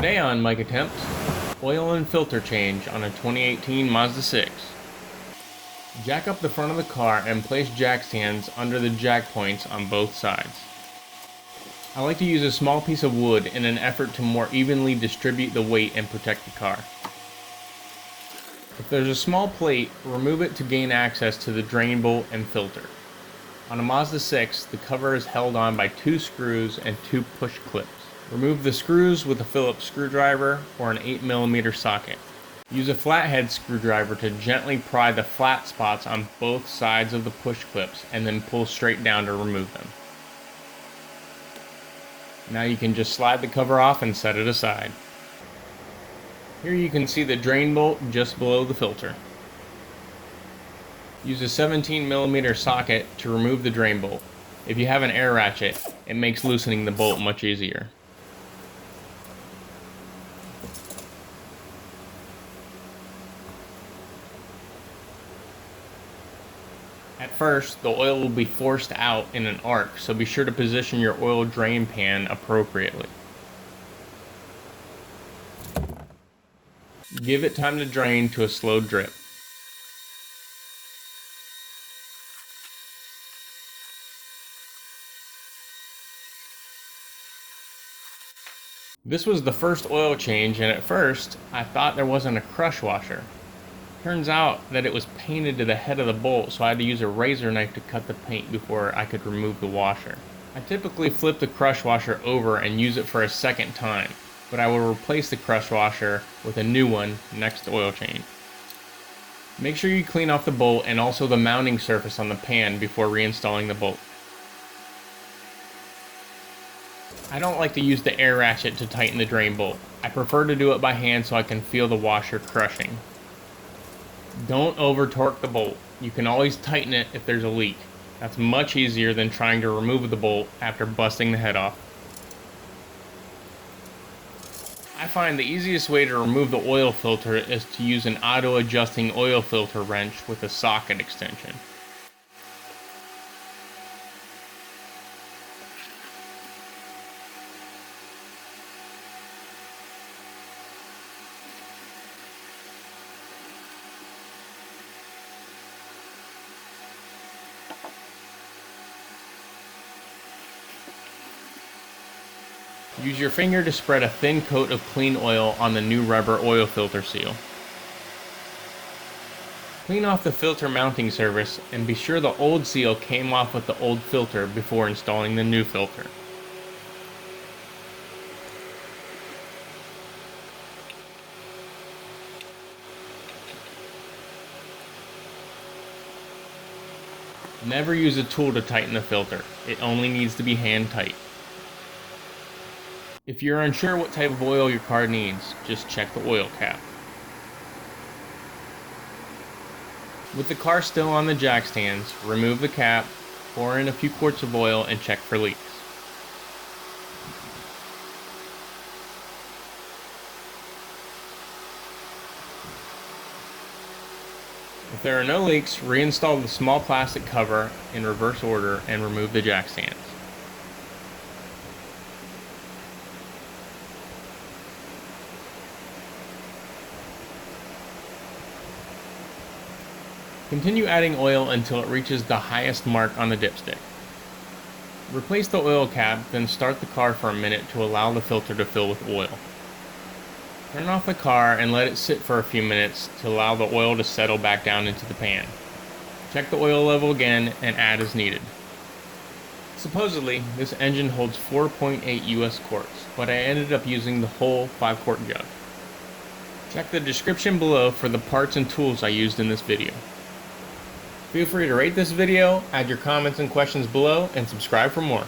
Today on Mike Attempt, oil and filter change on a 2018 Mazda 6. Jack up the front of the car and place jack stands under the jack points on both sides. I like to use a small piece of wood in an effort to more evenly distribute the weight and protect the car. If there's a small plate, remove it to gain access to the drain bolt and filter. On a Mazda 6, the cover is held on by 2 screws and 2 push clips. Remove the screws with a Phillips screwdriver or an 8mm socket. Use a flathead screwdriver to gently pry the flat spots on both sides of the push clips and then pull straight down to remove them. Now you can just slide the cover off and set it aside. Here you can see the drain bolt just below the filter. Use a 17mm socket to remove the drain bolt. If you have an air ratchet, it makes loosening the bolt much easier. At first, the oil will be forced out in an arc, so be sure to position your oil drain pan appropriately. Give it time to drain to a slow drip. This was the first oil change, and at first, I thought there wasn't a crush washer. Turns out that it was painted to the head of the bolt, so I had to use a razor knife to cut the paint before I could remove the washer. I typically flip the crush washer over and use it for a second time, but I will replace the crush washer with a new one next oil change. Make sure you clean off the bolt and also the mounting surface on the pan before reinstalling the bolt. I don't like to use the air ratchet to tighten the drain bolt. I prefer to do it by hand so I can feel the washer crushing. Don't over torque the bolt. You can always tighten it if there's a leak. That's much easier than trying to remove the bolt after busting the head off. I find the easiest way to remove the oil filter is to use an auto-adjusting oil filter wrench with a socket extension. Use your finger to spread a thin coat of clean oil on the new rubber oil filter seal. Clean off the filter mounting surface and be sure the old seal came off with the old filter before installing the new filter. Never use a tool to tighten the filter. It only needs to be hand tight. If you're unsure what type of oil your car needs, just check the oil cap. With the car still on the jack stands, remove the cap, pour in a few quarts of oil, and check for leaks. If there are no leaks, reinstall the small plastic cover in reverse order and remove the jack stands. Continue adding oil until it reaches the highest mark on the dipstick. Replace the oil cap, then start the car for a minute to allow the filter to fill with oil. Turn off the car and let it sit for a few minutes to allow the oil to settle back down into the pan. Check the oil level again and add as needed. Supposedly, this engine holds 4.8 US quarts, but I ended up using the whole 5-quart jug. Check the description below for the parts and tools I used in this video. Feel free to rate this video, add your comments and questions below, and subscribe for more.